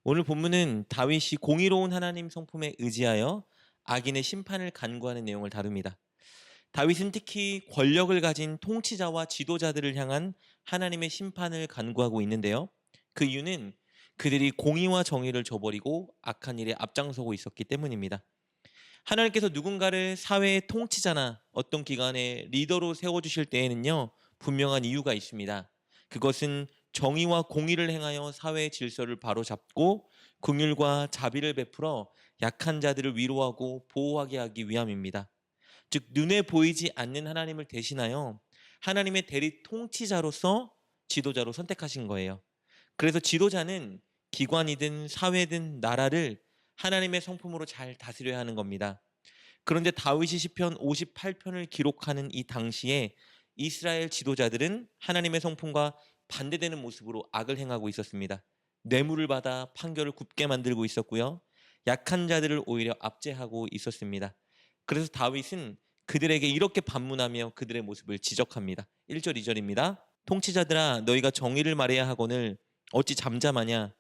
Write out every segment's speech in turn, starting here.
오늘 본문은 다윗이 공의로운 하나님 성품에 의지하여 악인의 심판을 간구하는 내용을 다룹니다. 다윗은 특히 권력을 가진 통치자와 지도자들을 향한 하나님의 심판을 간구하고 있는데요. 그 이유는 그들이 공의와 정의를 저버리고 악한 일에 앞장서고 있었기 때문입니다. 하나님께서 누군가를 사회의 통치자나 어떤 기관의 리더로 세워주실 때에는요, 분명한 이유가 있습니다. 그것은 정의와 공의를 행하여 사회의 질서를 바로잡고 긍휼과 자비를 베풀어 약한 자들을 위로하고 보호하게 하기 위함입니다. 즉, 눈에 보이지 않는 하나님을 대신하여 하나님의 대리 통치자로서 지도자로 선택하신 거예요. 그래서 지도자는 기관이든 사회든 나라를 하나님의 성품으로 잘 다스려야 하는 겁니다. 그런데 다윗이 시편 58편을 기록하는 이 당시에 이스라엘 지도자들은 하나님의 성품과 반대되는 모습으로 악을 행하고 있었습니다. 뇌물을 받아 판결을 굽게 만들고 있었고요. 약한 자들을 오히려 압제하고 있었습니다. 그래서 다윗은 그들에게 이렇게 반문하며 그들의 모습을 지적합니다. 1절 2절입니다. 통치자들아 너희가 정의를 말해야 하거늘 어찌 잠잠하냐.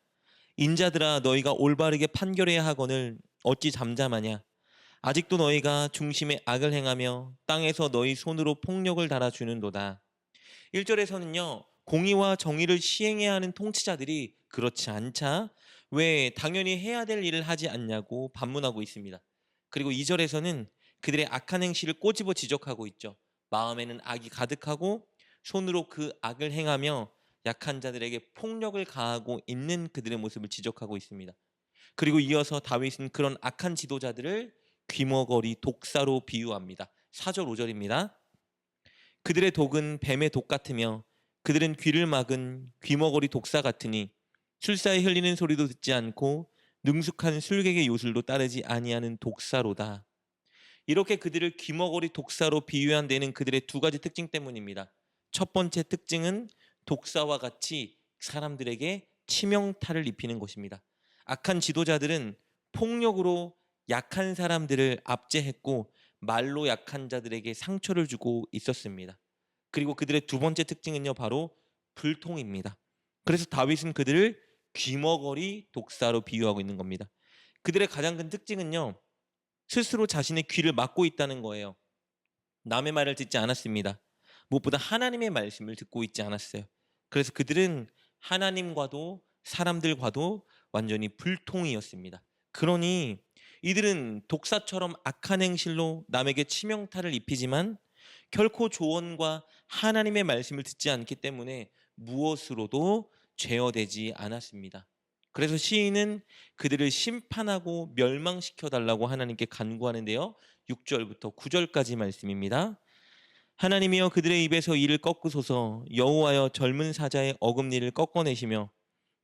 인자들아 너희가 올바르게 판결해야 하거늘 어찌 잠잠하냐. 아직도 너희가 중심에 악을 행하며 땅에서 너희 손으로 폭력을 달아주는도다. 1절에서는요, 공의와 정의를 시행해야 하는 통치자들이 그렇지 않자 왜 당연히 해야 될 일을 하지 않냐고 반문하고 있습니다. 그리고 2절에서는 그들의 악한 행실을 꼬집어 지적하고 있죠. 마음에는 악이 가득하고 손으로 그 악을 행하며 약한 자들에게 폭력을 가하고 있는 그들의 모습을 지적하고 있습니다. 그리고 이어서 다윗은 그런 악한 지도자들을 귀머거리 독사로 비유합니다. 4절 5절입니다. 그들의 독은 뱀의 독 같으며 그들은 귀를 막은 귀머거리 독사 같으니 술사에 흘리는 소리도 듣지 않고 능숙한 술객의 요술도 따르지 아니하는 독사로다. 이렇게 그들을 귀머거리 독사로 비유한 데는 그들의 두 가지 특징 때문입니다. 첫 번째 특징은 독사와 같이 사람들에게 치명타를 입히는 것입니다. 악한 지도자들은 폭력으로 약한 사람들을 압제했고 말로 약한 자들에게 상처를 주고 있었습니다. 그리고 그들의 두 번째 특징은요, 바로 불통입니다. 그래서 다윗은 그들을 귀머거리 독사로 비유하고 있는 겁니다. 그들의 가장 큰 특징은요, 스스로 자신의 귀를 막고 있다는 거예요. 남의 말을 듣지 않았습니다. 무엇보다 하나님의 말씀을 듣고 있지 않았어요. 그래서 그들은 하나님과도 사람들과도 완전히 불통이었습니다. 그러니 이들은 독사처럼 악한 행실로 남에게 치명타를 입히지만 결코 조언과 하나님의 말씀을 듣지 않기 때문에 무엇으로도 제어되지 않았습니다. 그래서 시인은 그들을 심판하고 멸망시켜 달라고 하나님께 간구하는데요. 6절부터 9절까지 말씀입니다. 하나님이여 그들의 입에서 이를 꺾으소서. 여호와여 젊은 사자의 어금니를 꺾어내시며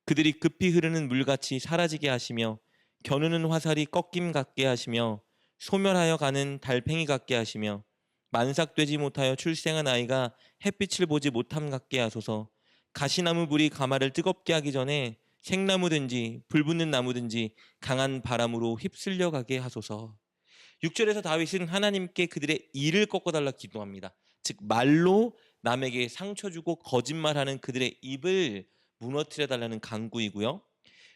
그들이 급히 흐르는 물같이 사라지게 하시며 겨누는 화살이 꺾임 같게 하시며 소멸하여 가는 달팽이 같게 하시며 만삭되지 못하여 출생한 아이가 햇빛을 보지 못함 같게 하소서. 가시나무 불이 가마를 뜨겁게 하기 전에 생나무든지 불붙는 나무든지 강한 바람으로 휩쓸려 가게 하소서. 6절에서 다윗은 하나님께 그들의 이를 꺾어달라 기도합니다. 즉 말로 남에게 상처 주고 거짓말하는 그들의 입을 무너뜨려 달라는 간구이고요.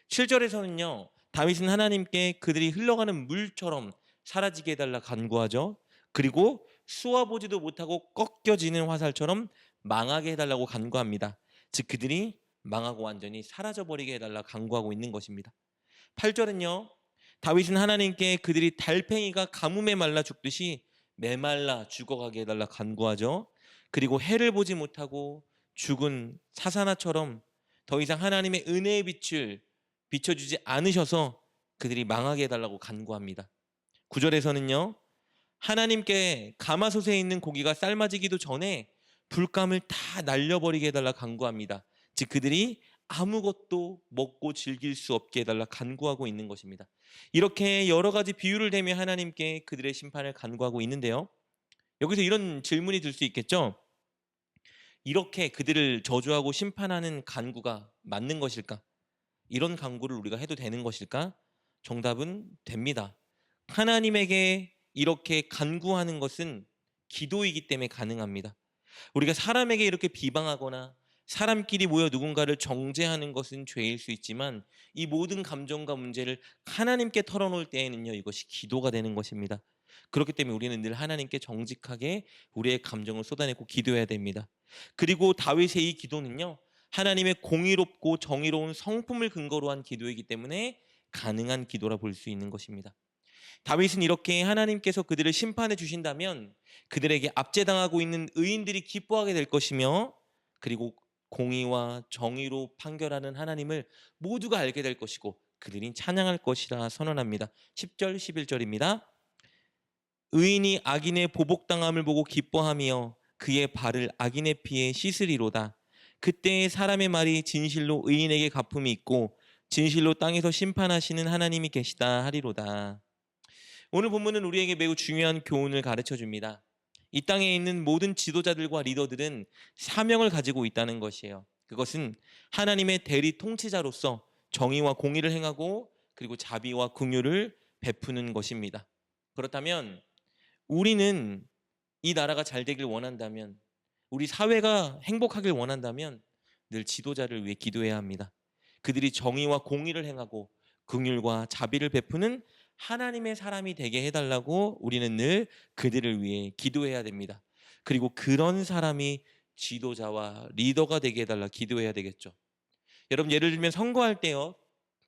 7절에서는요. 다윗은 하나님께 그들이 흘러가는 물처럼 사라지게 해달라 간구하죠. 그리고 쏘아보지도 못하고 꺾여지는 화살처럼 망하게 해달라고 간구합니다. 즉 그들이 망하고 완전히 사라져버리게 해달라 간구하고 있는 것입니다. 8절은요. 다윗은 하나님께 그들이 달팽이가 가뭄에 말라 죽듯이 메말라 죽어가게 해달라 간구하죠. 그리고 해를 보지 못하고 죽은 사사나처럼 더 이상 하나님의 은혜의 빛을 비춰주지 않으셔서 그들이 망하게 해달라고 간구합니다. 9절에서는요. 하나님께 가마솥에 있는 고기가 삶아지기도 전에 불감을 다 날려버리게 해달라 간구합니다. 즉 그들이 아무것도 먹고 즐길 수 없게 해달라 간구하고 있는 것입니다. 이렇게 여러 가지 비유를 대며 하나님께 그들의 심판을 간구하고 있는데요. 여기서 이런 질문이 들 수 있겠죠. 이렇게 그들을 저주하고 심판하는 간구가 맞는 것일까? 이런 간구를 우리가 해도 되는 것일까? 정답은 됩니다. 하나님에게 이렇게 간구하는 것은 기도이기 때문에 가능합니다. 우리가 사람에게 이렇게 비방하거나 사람끼리 모여 누군가를 정죄하는 것은 죄일 수 있지만 이 모든 감정과 문제를 하나님께 털어놓을 때에는요, 이것이 기도가 되는 것입니다. 그렇기 때문에 우리는 늘 하나님께 정직하게 우리의 감정을 쏟아내고 기도해야 됩니다. 그리고 다윗의 이 기도는요, 하나님의 공의롭고 정의로운 성품을 근거로 한 기도이기 때문에 가능한 기도라 볼 수 있는 것입니다. 다윗은 이렇게 하나님께서 그들을 심판해 주신다면 그들에게 압제당하고 있는 의인들이 기뻐하게 될 것이며, 그리고 공의와 정의로 판결하는 하나님을 모두가 알게 될 것이고 그들이 찬양할 것이라 선언합니다. 10절 11절입니다. 의인이 악인의 보복당함을 보고 기뻐하며 그의 발을 악인의 피에 씻으리로다. 그때에 사람의 말이 진실로 의인에게 갚음이 있고 진실로 땅에서 심판하시는 하나님이 계시다 하리로다. 오늘 본문은 우리에게 매우 중요한 교훈을 가르쳐 줍니다. 이 땅에 있는 모든 지도자들과 리더들은 사명을 가지고 있다는 것이에요. 그것은 하나님의 대리 통치자로서 정의와 공의를 행하고 그리고 자비와 긍휼을 베푸는 것입니다. 그렇다면 우리는 이 나라가 잘 되길 원한다면, 우리 사회가 행복하길 원한다면 늘 지도자를 위해 기도해야 합니다. 그들이 정의와 공의를 행하고 긍휼과 자비를 베푸는 하나님의 사람이 되게 해달라고 우리는 늘 그들을 위해 기도해야 됩니다. 그리고 그런 사람이 지도자와 리더가 되게 해달라 기도해야 되겠죠. 여러분, 예를 들면 선거할 때요,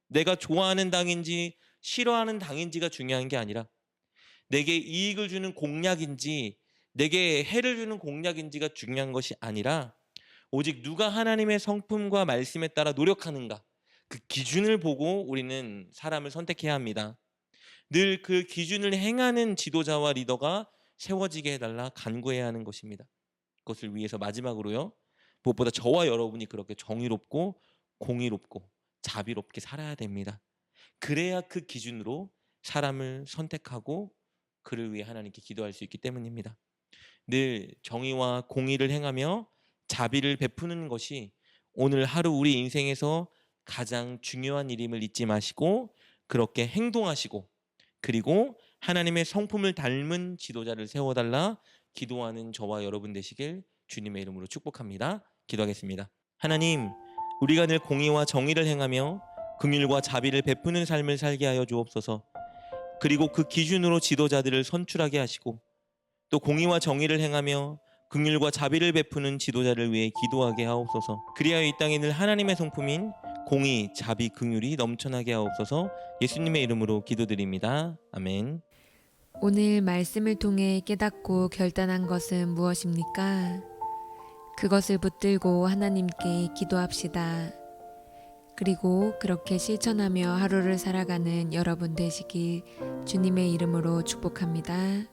내가 좋아하는 당인지 싫어하는 당인지가 중요한 게 아니라 내게 이익을 주는 공약인지 내게 해를 주는 공약인지가 중요한 것이 아니라 오직 누가 하나님의 성품과 말씀에 따라 노력하는가, 그 기준을 보고 우리는 사람을 선택해야 합니다. 늘 그 기준을 행하는 지도자와 리더가 세워지게 해달라 간구해야 하는 것입니다. 그것을 위해서 마지막으로요, 무엇보다 저와 여러분이 그렇게 정의롭고 공의롭고 자비롭게 살아야 됩니다. 그래야 그 기준으로 사람을 선택하고 그를 위해 하나님께 기도할 수 있기 때문입니다. 늘 정의와 공의를 행하며 자비를 베푸는 것이 오늘 하루 우리 인생에서 가장 중요한 일임을 잊지 마시고 그렇게 행동하시고, 그리고 하나님의 성품을 닮은 지도자를 세워달라 기도하는 저와 여러분 되시길 주님의 이름으로 축복합니다. 기도하겠습니다. 하나님, 우리가 늘 공의와 정의를 행하며 긍휼과 자비를 베푸는 삶을 살게 하여 주옵소서. 그리고 그 기준으로 지도자들을 선출하게 하시고 또 공의와 정의를 행하며 긍휼과 자비를 베푸는 지도자를 위해 기도하게 하옵소서. 그리하여 이 땅에 늘 하나님의 성품인 공의, 자비, 긍휼이 넘쳐나게 하옵소서. 예수님의 이름으로 기도드립니다. 아멘. 오늘 말씀을 통해 깨닫고 결단한 것은 무엇입니까? 그것을 붙들고 하나님께 기도합시다. 그리고 그렇게 실천하며 하루를 살아가는 여러분 되시길 주님의 이름으로 축복합니다.